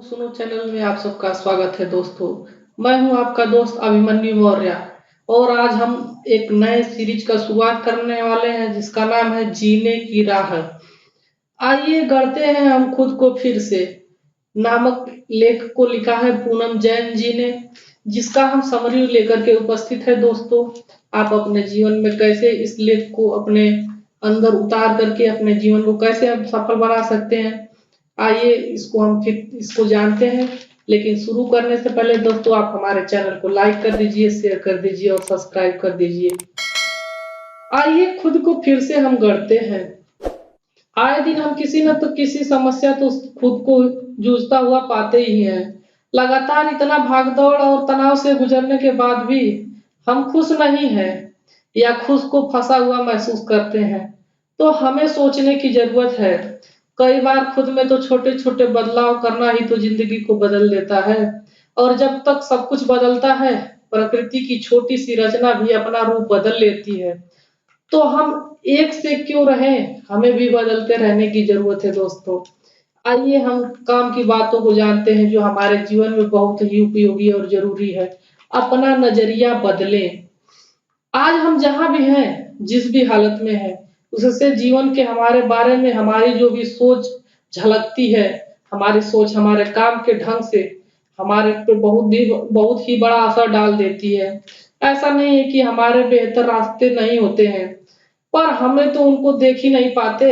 सुनो चैनल में आप सबका स्वागत है दोस्तों। मैं हूं आपका दोस्त अभिमन्यु मौर्य और आज हम एक नए सीरीज का शुरुआत करने वाले हैं जिसका नाम है जीने की राह। आइए गढ़ते हैं हम खुद को फिर से नामक लेख को लिखा है पूनम जैन जी ने, जिसका हम समरी लेकर के उपस्थित है दोस्तों। आप अपने जीवन में कैसे इस लेख को अपने अंदर उतार करके अपने जीवन को कैसे हम सफल बना सकते हैं, आइए इसको जानते हैं। लेकिन शुरू करने से पहले दोस्तों आप हमारे चैनल को लाइक कर दीजिए, शेयर कर दीजिए और सब्सक्राइब कर दीजिए। आइए खुद को फिर से हम गढ़ते हैं। आए दिन हम किसी न तो किसी समस्या तो खुद को जूझता हुआ पाते ही हैं। लगातार इतना भागदौड़ और तनाव से गुजरने के बाद भी हम खुश नहीं हैं या खुद को फंसा हुआ महसूस करते हैं, तो हमें सोचने की जरूरत है। कई बार खुद में तो छोटे छोटे बदलाव करना ही तो जिंदगी को बदल देता है, और जब तक सब कुछ बदलता है प्रकृति की छोटी सी रचना भी अपना रूप बदल लेती है। तो हम एक से क्यों रहें, हमें भी बदलते रहने की जरूरत है दोस्तों। आइए हम काम की बातों को जानते हैं जो हमारे जीवन में बहुत ही उपयोगी और जरूरी है। अपना नजरिया बदलें। आज हम जहाँ भी हैं, जिस भी हालत में हैं, उससे जीवन के हमारे बारे में हमारी जो भी सोच झलकती है, हमारी सोच हमारे काम के ढंग से हमारे पे बहुत ही बड़ा असर डाल देती है। ऐसा नहीं है कि हमारे बेहतर रास्ते नहीं होते हैं, पर हमें तो उनको देख ही नहीं पाते।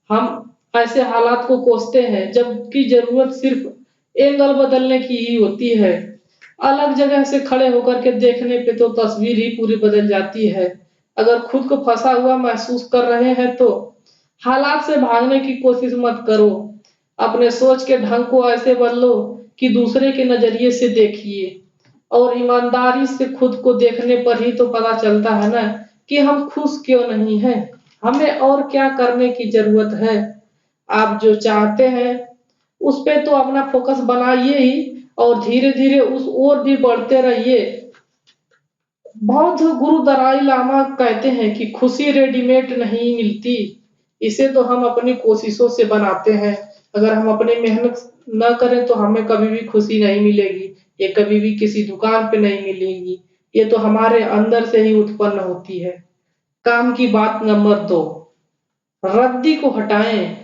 हम ऐसे हालात को कोसते हैं जबकि जरूरत सिर्फ एंगल बदलने की ही होती है। अलग जगह से खड़े होकर के देखने पे तो तस्वीर ही पूरी बदल जाती है। अगर खुद को फंसा हुआ महसूस कर रहे हैं तो हालात से भागने की कोशिश मत करो। अपने सोच के ढंग को ऐसे बदलो कि दूसरे के नजरिए से देखिए, और ईमानदारी से खुद को देखने पर ही तो पता चलता है ना कि हम खुश क्यों नहीं हैं, हमें और क्या करने की जरूरत है। आप जो चाहते हैं उस पे तो अपना फोकस बनाइए ही, और धीरे धीरे उस ओर भी बढ़ते रहिए। बौद्ध गुरु दलाई लामा कहते हैं कि खुशी रेडीमेड नहीं मिलती, इसे तो हम अपनी कोशिशों से बनाते हैं। अगर हम अपनी मेहनत न करें तो हमें कभी भी खुशी नहीं मिलेगी, ये कभी भी किसी दुकान पे नहीं मिलेगी। ये तो हमारे अंदर से ही उत्पन्न होती है। काम की बात नंबर 2, रद्दी को हटाएं।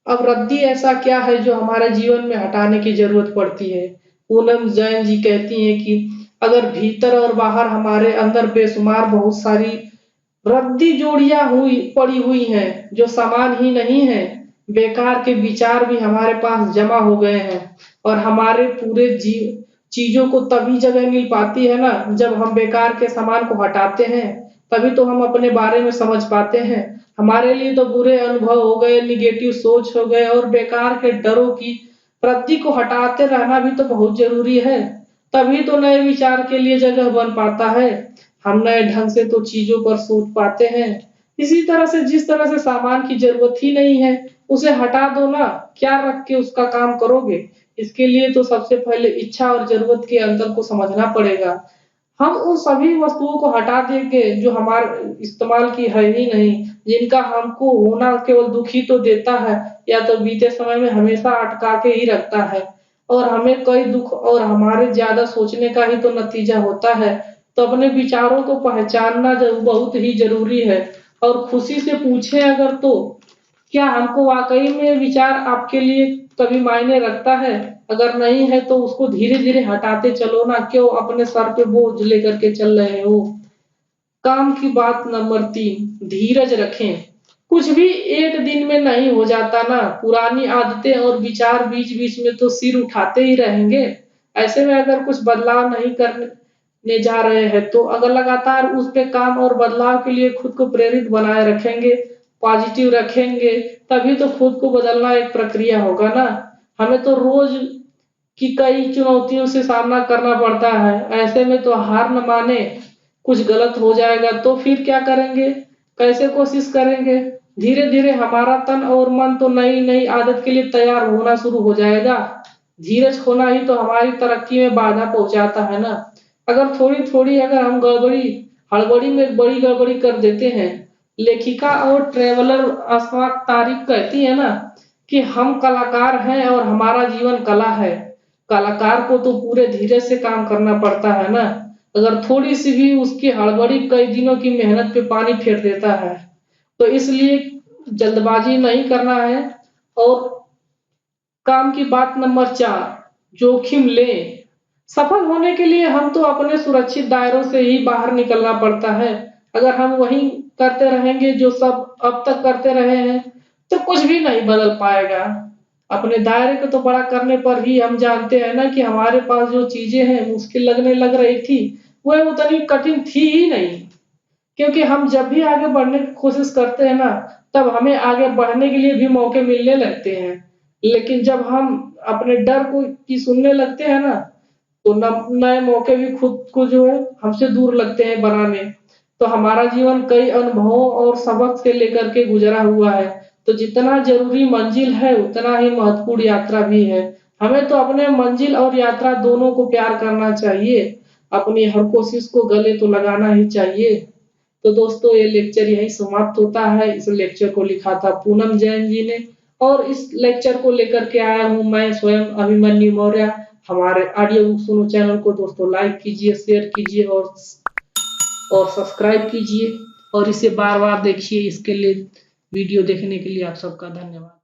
अब रद्दी ऐसा क्या है जो हमारे जीवन में हटाने की जरूरत पड़ती है। पूनम जैन जी कहती हैं कि अगर भीतर और बाहर हमारे अंदर बेशुमार बहुत सारी रद्दी जोड़ियां पड़ी हुई हैं जो समान ही नहीं है, बेकार के विचार भी हमारे पास जमा हो गए हैं, और हमारे पूरे चीजों को तभी जगह मिल पाती है ना जब हम बेकार के सामान को हटाते हैं। तभी तो हम अपने बारे में समझ पाते हैं। हमारे लिए तो बुरे अनुभव हो गए, निगेटिव सोच हो गए, और बेकार के डरों की रद्दी को हटाते रहना भी तो बहुत जरूरी है। तभी तो नए विचार के लिए जगह बन पाता है। हम नए ढंग से तो चीजों पर सोच पाते हैं। इसी तरह से जिस तरह से सामान की जरूरत ही नहीं है उसे हटा दो ना, क्या रख के उसका काम करोगे। इसके लिए तो सबसे पहले इच्छा और जरूरत के अंतर को समझना पड़ेगा। हम उन सभी वस्तुओं को हटा देंगे जो हमारे इस्तेमाल की है ही नहीं, जिनका हमको होना केवल दुख ही तो देता है या तो बीते समय में हमेशा अटका के ही रखता है, और हमें कई दुख और हमारे ज्यादा सोचने का ही तो नतीजा होता है। तो अपने विचारों को पहचानना बहुत ही जरूरी है। और खुशी से पूछें अगर तो क्या हमको वाकई में विचार आपके लिए कभी मायने रखता है। अगर नहीं है तो उसको धीरे धीरे हटाते चलो ना, क्यों अपने सर पे बोझ लेकर के चल रहे हो। काम की बात नंबर 3, धीरज रखें। कुछ भी एक दिन में नहीं हो जाता ना, पुरानी आदतें और विचार बीच बीच में तो सिर उठाते ही रहेंगे। ऐसे में अगर कुछ बदलाव नहीं करने जा रहे हैं तो अगर लगातार उस पे काम और बदलाव के लिए खुद को प्रेरित बनाए रखेंगे, पॉजिटिव रखेंगे, तभी तो खुद को बदलना एक प्रक्रिया होगा ना। हमें तो रोज की कई चुनौतियों से सामना करना पड़ता है। ऐसे में तो हार न माने, कुछ गलत हो जाएगा तो फिर क्या करेंगे, कैसे कोशिश करेंगे। धीरे धीरे हमारा तन और मन तो नई नई आदत के लिए तैयार होना शुरू हो जाएगा। धीरज खोना ही तो हमारी तरक्की में बाधा पहुंचाता है ना। अगर थोड़ी थोड़ी अगर हम हड़बड़ी में बड़ी गड़बड़ी कर देते हैं। लेखिका और ट्रेवलर अस्मा तारिक कहती है ना कि हम कलाकार हैं और हमारा जीवन कला है। कलाकार को तो पूरे धीरे से काम करना पड़ता है ना। अगर थोड़ी सी भी उसकी हड़बड़ी कई दिनों की मेहनत पे पानी फेर देता है। तो इसलिए जल्दबाजी नहीं करना है। और काम की बात नंबर 4, जोखिम लें। सफल होने के लिए हम तो अपने सुरक्षित दायरों से ही बाहर निकलना पड़ता है। अगर हम वही करते रहेंगे जो सब अब तक करते रहे हैं, तो कुछ भी नहीं बदल पाएगा। अपने दायरे को तो बड़ा करने पर ही हम जानते हैं ना कि हमारे पास जो चीजें हैं मुश्किल लगने लग रही थी, वह उतनी कठिन थी ही नहीं। क्योंकि हम जब भी आगे बढ़ने की कोशिश करते हैं ना, तब हमें आगे बढ़ने के लिए भी मौके मिलने लगते हैं। लेकिन जब हम अपने डर को की सुनने लगते हैं ना, तो नए मौके भी खुद को जो है हमसे दूर लगते हैं बनाने। तो हमारा जीवन कई अनुभवों और सबक से लेकर के गुजरा हुआ है। तो जितना जरूरी मंजिल है उतना ही महत्वपूर्ण यात्रा भी है। हमें तो अपने मंजिल और यात्रा दोनों को प्यार करना चाहिए। अपनी हर कोशिश को गले तो लगाना ही चाहिए। तो दोस्तों ये लेक्चर यही समाप्त होता है। इस लेक्चर को लिखा था पूनम जैन जी ने और इस लेक्चर को लेकर के आया हूँ मैं स्वयं अभिमन्यु मौर्य। हमारे ऑडियो बुक सुनो चैनल को दोस्तों लाइक कीजिए, शेयर कीजिए और सब्सक्राइब कीजिए और इसे बार-बार देखिए। इसके लिए वीडियो देखने के लिए आप सबका धन्यवाद।